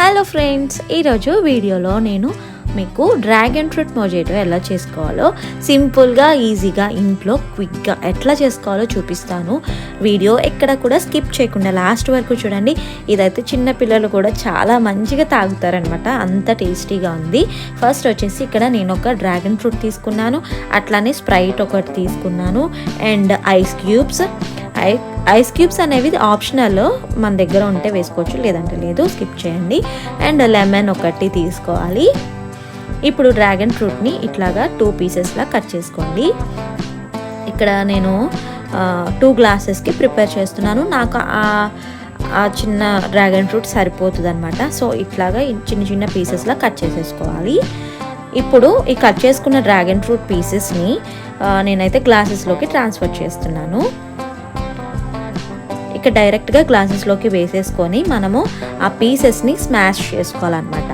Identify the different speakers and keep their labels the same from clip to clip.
Speaker 1: Hello friends, ఈరోజు వీడియోలో నేను మీకు డ్రాగన్ ఫ్రూట్ మొజేటో ఎలా చేసుకోవాలో సింపుల్గా ఈజీగా ఇంట్లో క్విక్గా ఎట్లా చేసుకోవాలో చూపిస్తాను. వీడియో ఎక్కడ కూడా స్కిప్ చేయకుండా లాస్ట్ వరకు చూడండి. ఇదైతే చిన్న పిల్లలు కూడా చాలా మంచిగా తాగుతారనమాట, అంత టేస్టీగా ఉంది. ఫస్ట్ వచ్చేసి ఇక్కడ నేను ఒక డ్రాగన్ ఫ్రూట్ తీసుకున్నాను, అట్లానే స్ప్రైట్ ఒకటి తీసుకున్నాను అండ్ ఐస్ క్యూబ్స్ అనేవి ఆప్షనల్, మన దగ్గర ఉంటే వేసుకోవచ్చు, లేదంటే లేదు, స్కిప్ చేయండి. అండ్ లెమన్ ఒకటి తీసుకోవాలి. ఇప్పుడు డ్రాగన్ ఫ్రూట్ని ఇట్లాగా 2 పీసెస్లా కట్ చేసుకోండి. ఇక్కడ నేను 2 గ్లాసెస్కి ప్రిపేర్ చేస్తున్నాను. నాకు ఆ చిన్న డ్రాగన్ ఫ్రూట్ సరిపోతుంది అనమాట. సో ఇట్లాగా చిన్న చిన్న పీసెస్లా కట్ చేసేసుకోవాలి. ఇప్పుడు ఈ కట్ చేసుకున్న డ్రాగన్ ఫ్రూట్ పీసెస్ని నేనైతే గ్లాసెస్లోకి ట్రాన్స్ఫర్ చేస్తున్నాను. ఇక డైరెక్ట్గా గ్లాసెస్లోకి వేసేసుకొని మనము ఆ పీసెస్ని స్మాష్ చేసుకోవాలన్నమాట.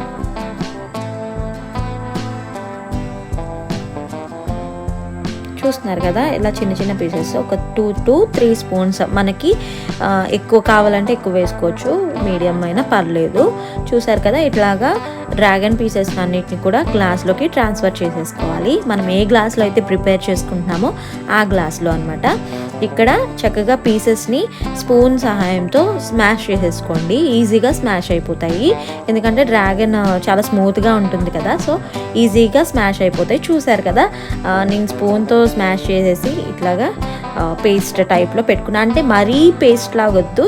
Speaker 1: చూస్తున్నారు కదా, ఇలా చిన్న చిన్న పీసెస్ ఒక 2 to 3 స్పూన్స్, మనకి ఎక్కువ కావాలంటే ఎక్కువ వేసుకోవచ్చు, మీడియం అయినా పర్లేదు. చూసారు కదా, ఇట్లాగా డ్రాగన్ పీసెస్ అన్నిటిని కూడా గ్లాస్లోకి ట్రాన్స్ఫర్ చేసేసుకోవాలి. మనం ఏ గ్లాస్లో అయితే ప్రిపేర్ చేసుకుంటున్నామో ఆ గ్లాస్లో అనమాట. ఇక్కడ చక్కగా పీసెస్ని స్పూన్ సహాయంతో స్మాష్ చేసేసుకోండి, ఈజీగా స్మాష్ అయిపోతాయి. ఎందుకంటే డ్రాగన్ చాలా స్మూత్గా ఉంటుంది కదా, సో ఈజీగా స్మాష్ అయిపోతాయి. చూసారు కదా, నేను స్పూన్తో స్మాష్ చేసేసి ఇట్లాగా పేస్ట్ టైప్లో పెట్టుకున్నా. అంటే మరీ పేస్ట్ లాగొద్దు,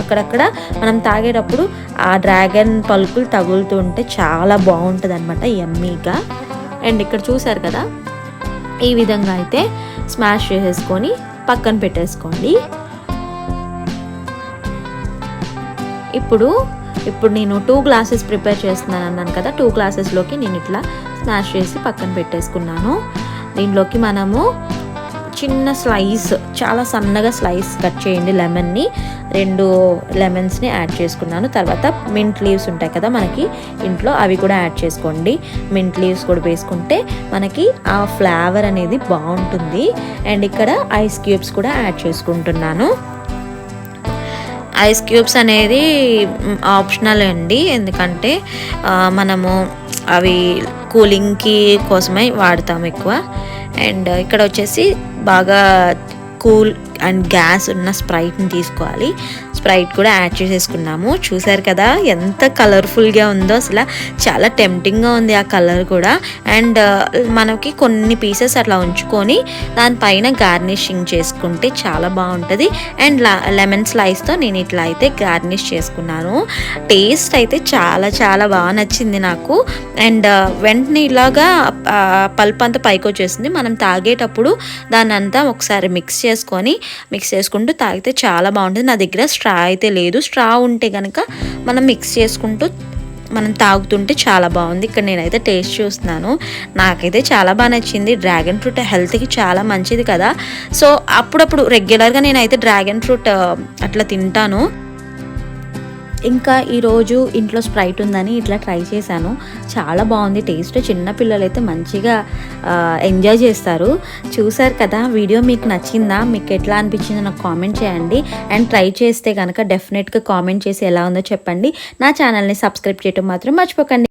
Speaker 1: అక్కడక్కడ మనం తాగేటప్పుడు ఆ డ్రాగన్ పలుకులు తగులుతూ ఉంటే చాలా బాగుంటుంది అనమాట, యమ్మీగా. అండ్ ఇక్కడ చూసారు కదా, ఈ విధంగా అయితే స్మాష్ చేసేసుకొని పక్కన పెట్టేసుకోండి. ఇప్పుడు నేను 2 గ్లాసెస్ ప్రిపేర్ చేస్తున్నాను అన్నాను కదా, 2 గ్లాసెస్లోకి నేను ఇట్లా స్మాష్ చేసి పక్కన పెట్టేసుకున్నాను. దీంట్లోకి మనము చిన్న స్లైస్, చాలా సన్నగా స్లైస్ కట్ చేయండి లెమన్ని. 2 లెమన్స్ని యాడ్ చేసుకున్నాను. తర్వాత మింట్ లీవ్స్ ఉంటాయి కదా మనకి ఇంట్లో, అవి కూడా యాడ్ చేసుకోండి. మింట్ లీవ్స్ కూడా వేసుకుంటే మనకి ఆ ఫ్లేవర్ అనేది బాగుంటుంది. అండ్ ఇక్కడ ఐస్ క్యూబ్స్ కూడా యాడ్ చేసుకుంటున్నాను. ఐస్ క్యూబ్స్ అనేది ఆప్షనల్ అండి, ఎందుకంటే మనము అవి కూలింగ్కి కోసమై వాడతాం ఎక్కువ. అండ్ ఇక్కడ వచ్చేసి బాగా కూల్ అండ్ గ్యాస్ ఉన్న స్ప్రైట్ని తీసుకోవాలి. స్ప్రైట్ కూడా యాడ్ చేసేసుకున్నాము. చూసారు కదా ఎంత కలర్ఫుల్గా ఉందో, అసలు చాలా టెంప్టింగ్గా ఉంది ఆ కలర్ కూడా. అండ్ మనకి కొన్ని పీసెస్ అట్లా ఉంచుకొని దానిపైన గార్నిషింగ్ చేసుకుంటే చాలా బాగుంటుంది. అండ్ లెమన్ స్లైస్తో నేను ఇట్లా అయితే గార్నిష్ చేసుకున్నాను. టేస్ట్ అయితే చాలా చాలా బాగా నచ్చింది నాకు. అండ్ వెంటనే ఇలాగా పల్ప్ అంతా పైకి వచ్చేసింది. మనం తాగేటప్పుడు దాన్ని అంతా ఒకసారి మిక్స్ చేసుకుంటూ తాగితే చాలా బాగుంటుంది. నా దగ్గర స్ట్రా అయితే లేదు, స్ట్రా ఉంటే కనుక మనం మిక్స్ చేసుకుంటూ మనం తాగుతుంటే చాలా బాగుంది. ఇక్కడ నేనైతే టేస్ట్ చూస్తున్నాను, నాకైతే చాలా బాగా నచ్చింది. డ్రాగన్ ఫ్రూట్ హెల్త్కి చాలా మంచిది కదా, సో అప్పుడప్పుడు రెగ్యులర్గా నేనైతే డ్రాగన్ ఫ్రూట్ అట్లా తింటాను. ఇంకా ఈరోజు ఇంట్లో స్ప్రైట్ ఉందని ఇట్లా ట్రై చేశాను, చాలా బాగుంది టేస్ట్. చిన్న పిల్లలు అయితే మంచిగా ఎంజాయ్ చేస్తారు. చూసారు కదా, వీడియో మీకు నచ్చిందా, మీకు ఎట్లా అనిపించిందో నాకు కామెంట్ చేయండి. అండ్ ట్రై చేస్తే కనుక డెఫినెట్గా కామెంట్ చేసి ఎలా ఉందో చెప్పండి. నా ఛానల్ని సబ్స్క్రైబ్ చేయడం మాత్రం మర్చిపోకండి.